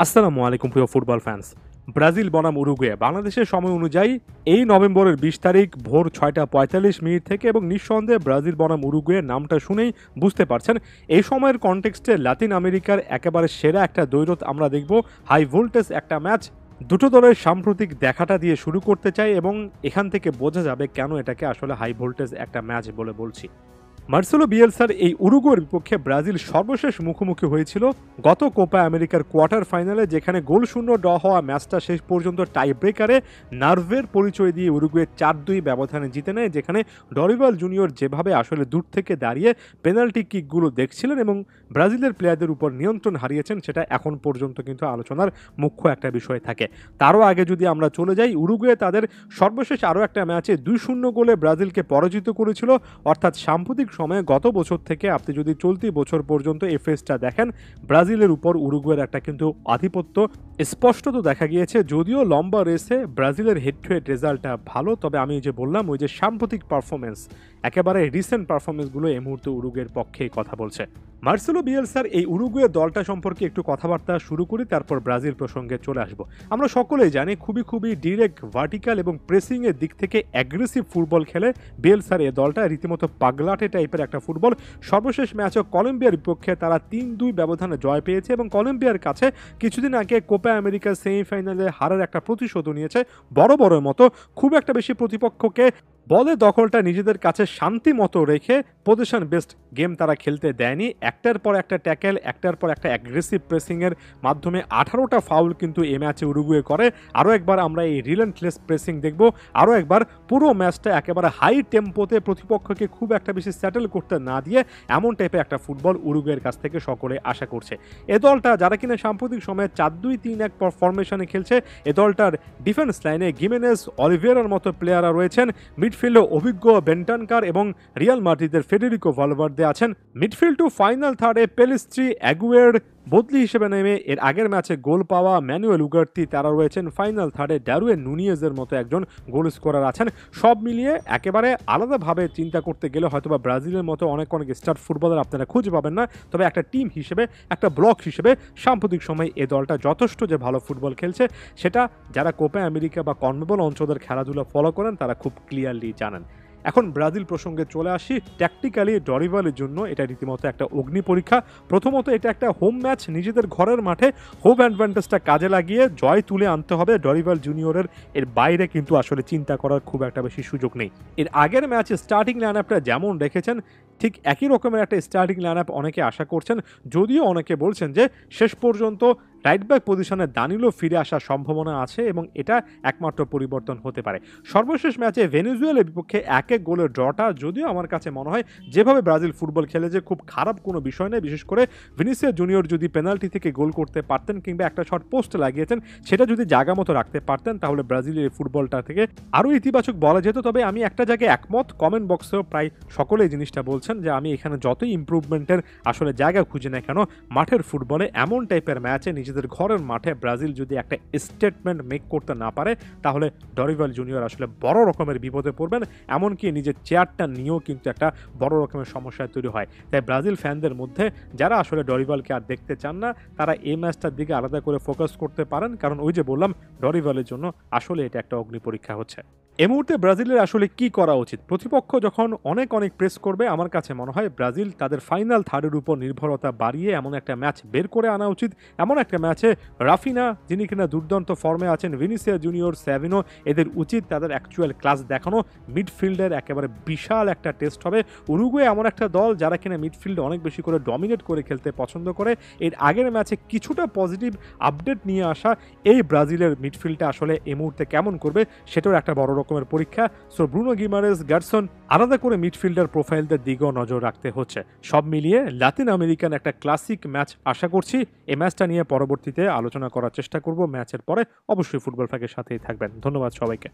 আসসালামু আলাইকুম প্রিয় ফুটবল ফ্যান্স। ব্রাজিল বনাম উরুগুয়ে বাংলাদেশের সময় অনুযায়ী এই নভেম্বরের ২০ তারিখ ভোর ৬টা ৪৫ থেকে এবং নিঃসন্দেহে ব্রাজিল বনাম উরুগুয়ে নামটা শুনেই বুঝতে পারছেন এই সময়ের কনটেক্সটে লাতিন আমেরিকার একেবারে সেরা একটা দ্বৈরথ আমরা দেখব। হাই ভোল্টেজ একটা ম্যাচ, দুটো দলের সাম্প্রতিক দেখাটা দিয়ে শুরু করতে চাই এবং এখান থেকে বোঝা যাবে কেন এটাকে আসলে হাই ভোল্টেজ একটা ম্যাচ বলে বলছি। মার্সেলো বিয়েলসার এই উরুগুয়ের বিপক্ষে ব্রাজিল সর্বশেষ মুখোমুখি হয়েছিল গত কোপা আমেরিকার কোয়ার্টার ফাইনালে, যেখানে গোলশূন্য ড্র হওয়া ম্যাচটা শেষ পর্যন্ত টাই ব্রেকারে নার্ভের পরিচয় দিয়ে উরুগুয়ে ৪-২ ব্যবধানে জিতে নেয়, যেখানে ডরিভাল জুনিয়র যেভাবে আসলে দূর থেকে দাঁড়িয়ে পেনাল্টি কিকগুলো দেখছিলেন এবং ব্রাজিলের প্লেয়ারদের উপর নিয়ন্ত্রণ হারিয়েছেন, সেটা এখন পর্যন্ত কিন্তু আলোচনার মুখ্য একটা বিষয় থাকে। তারও আগে যদি আমরা চলে যাই, উরুগুয়ে তাদের সর্বশেষ আরও একটা ম্যাচে ২-০ গোলে ব্রাজিলকে পরাজিত করেছিল। অর্থাৎ সাম্প্রতিক সময়ে গত বছর থেকে আপনি যদি চলতি বছর পর্যন্ত এই ফেজটা দেখেন, ব্রাজিলের উপর উরুগুয়ের একটা কিন্তু আধিপত্য স্পষ্টত দেখা গিয়েছে। যদিও লম্বা রেসে ব্রাজিলের হেড টু হেড রেজাল্টটা ভালো, তবে আমি যে বললাম ওই যে সাম্প্রতিক পারফরমেন্স, একেবারে রিসেন্ট পারফরমেন্সগুলো এই মুহূর্তে উরুগুয়ের পক্ষেই কথা বলছে। মার্সেলো বিয়েলসার এই উরুগুয়ে দলটা সম্পর্কে একটু কথাবার্তা শুরু করি, তারপর ব্রাজিল প্রসঙ্গে চলে আসবো। আমরা সকলেই জানি খুবই ডিরেক্ট, ভার্টিক্যাল এবং প্রেসিংয়ের দিক থেকে অ্যাগ্রেসিভ ফুটবল খেলে বিয়েলসার এই দলটা, রীতিমতো পাগলাটে টাইপের একটা ফুটবল। সর্বশেষ ম্যাচও কলম্বিয়ার বিপক্ষে তারা ৩-২ ব্যবধানে জয় পেয়েছে এবং কলম্বিয়ার কাছে কিছুদিন আগে কোপা আমেরিকার সেমিফাইনালে হারের একটা প্রতিশোধ নিয়েছে। বড় মতো খুব একটা বেশি প্রতিপক্ষকে বলে দখলটা নিজেদের কাছে শান্তি মতো রেখে পজিশন বেসড গেম তারা খেলতে দেয়নি। একটার পর একটা ট্যাকেল, একটার পর একটা অ্যাগ্রেসিভ প্রেসিংয়ের মাধ্যমে 18টা ফাউল কিন্তু এই ম্যাচে উরুগুয়ে করে। আরও একবার আমরা এই রিলেন্টলেস প্রেসিং দেখব, আরও একবার পুরো ম্যাচটা একেবারে হাই টেম্পোতে প্রতিপক্ষকে খুব একটা বেশি সেটেল করতে না দিয়ে এমন টাইপের একটা ফুটবল উরুগুয়ের কাছ থেকে সকলে আশা করছে। এ দলটা যারা কিনা সাম্প্রতিক সময়ে ৪-২-৩-১ ফরমেশনে খেলছে, এ দলটার ডিফেন্স লাইনে গিমেনেজ, অলিভেরার মতো প্লেয়াররা রয়েছেন। মিডফিল্ডে অভিজ্ঞ বেন্টানকার এবং রিয়াল মাদ্রিদের ফেডেরিকো ভালভার্দে আছেন। মিডফিল্ড টু ফাইনাল থার্ডে পেলিস্ট্রি, অ্যাগুয়ের বদলি হিসেবে নেমে এর আগের ম্যাচে গোল পাওয়া ম্যানুয়েল উগার্তি তারা রয়েছেন। ফাইনাল থার্ডে ডারুয়েন নুনিয়েজের মতো একজন গোল স্কোরার আছেন। সব মিলিয়ে একেবারে আলাদাভাবে চিন্তা করতে গেলে হয়তোবা ব্রাজিলের মতো অনেক স্টার ফুটবলার আপনারা খুঁজে পাবেন না, তবে একটা টিম হিসেবে, একটা ব্লক হিসেবে সাম্প্রতিক সময় এ দলটা যথেষ্ট যে ভালো ফুটবল খেলছে, সেটা যারা কোপা আমেরিকা বা কনমেবল অঞ্চলের খেলাধুলা ফলো করেন তারা খুব ক্লিয়ারলি জানেন। এখন ব্রাজিল প্রসঙ্গে চলে আসি। ট্যাকটিক্যালি ডরিভালের জন্য এটা রীতিমতো একটা অগ্নি পরীক্ষা। প্রথমত এটা একটা হোম ম্যাচ, নিজেদের ঘরের মাঠে হোম অ্যাডভান্টেজটা কাজে লাগিয়ে জয় তুলে আনতে হবে। ডরিভাল জুনিয়রের এর বাইরে কিন্তু আসলে চিন্তা করার খুব একটা বেশি সুযোগ নেই। এর আগের ম্যাচে স্টার্টিং লাইন আপটা যেমন রেখেছেন, ঠিক একই রকমের একটা স্টার্টিং লাইন আপ অনেকে আশা করছেন। যদিও অনেকে বলছেন যে শেষ পর্যন্ত রাইট ব্যাক পজিশনে দানিলো ফিরে আসার সম্ভাবনা আছে এবং এটা একমাত্র পরিবর্তন হতে পারে। সর্বশেষ ম্যাচে ভেনেজুয়েলার বিপক্ষে ১-১ গোলের ড্রটা যদিও আমার কাছে মনে হয় যেভাবে ব্রাজিল ফুটবল খেলে যে খুব খারাপ কোনো বিষয় নেই। বিশেষ করে ভিনিসিয়াস জুনিয়র যদি পেনাল্টি থেকে গোল করতে পারতেন কিংবা একটা শট পোস্টে লাগিয়েছেন, সেটা যদি জায়গা মতো রাখতে পারতেন, তাহলে ব্রাজিলের এই ফুটবলটা থেকে আরও ইতিবাচক বলা যেত। তবে আমি একটা জায়গায় একমত, কমেন্ট বক্সেও প্রায় সকলে এই জিনিসটা বলছেন যে আমি এখানে যতই ইমপ্রুভমেন্টের আসলে জায়গা খুঁজি না কেন, মাঠের ফুটবলে এমন টাইপের ম্যাচে নিজেদের ঘরের মাঠে ব্রাজিল যদি একটা স্টেটমেন্ট মেক করতে না পারে, তাহলে ডরিভাল জুনিয়র আসলে বড় রকমের বিপদে পড়বেন। এমনকি নিজের চেয়ারটা নিয়েও কিন্তু একটা বড় রকমের সমস্যা তৈরি হয়। তাই ব্রাজিল ফ্যানদের মধ্যে যারা আসলে ডরিভালকে আর দেখতে চান না, তারা এই ম্যাচটার দিকে আলাদা করে ফোকাস করতে পারেন, কারণ ওই যে বললাম ডরিভালের জন্য আসলে এটা একটা অগ্নি পরীক্ষা হচ্ছে। এই মুহূর্তে ব্রাজিলের আসলে কি করা উচিত? প্রতিপক্ষ যখন অনেক প্রেস করবে, আমার কাছে মনে হয় ব্রাজিল তাদের ফাইনাল থার্ডের উপর নির্ভরতা বাড়িয়ে এমন একটা ম্যাচ বের করে আনা উচিত। এমন একটা ম্যাচে রাফিনা, যিনি কিনা দুর্দান্ত ফর্মে আছেন, ভিনিসিয়াস জুনিয়র, স্যাভিনো, এদের উচিত তাদের অ্যাকচুয়াল ক্লাস দেখানো। মিডফিল্ডের একেবারে বিশাল একটা টেস্ট হবে। উরুগুয়ে এমন একটা দল যারা কিনা মিডফিল্ডে অনেক বেশি করে ডমিনেট করে খেলতে পছন্দ করে। এর আগের ম্যাচে কিছুটা পজিটিভ আপডেট নিয়ে আসা এই ব্রাজিলের মিডফিল্ডটা আসলে এই মুহূর্তে কেমন করবে, সেটাও একটা বড় রকমের পরীক্ষা। সো ব্রুনো গিমারেস, গার্সন, আলাদা করে মিডফিল্ডার প্রোফাইলদের দিকেও নজর রাখতে হচ্ছে। সব মিলিয়ে লাতিন আমেরিকান একটা ক্লাসিক ম্যাচ আশা করছি। এই ম্যাচটা নিয়ে পরবর্তীতে আলোচনা করার চেষ্টা করব ম্যাচের পরে। অবশ্যই ফুটবল ফ্যাকের সাথেই থাকবেন। ধন্যবাদ সবাইকে।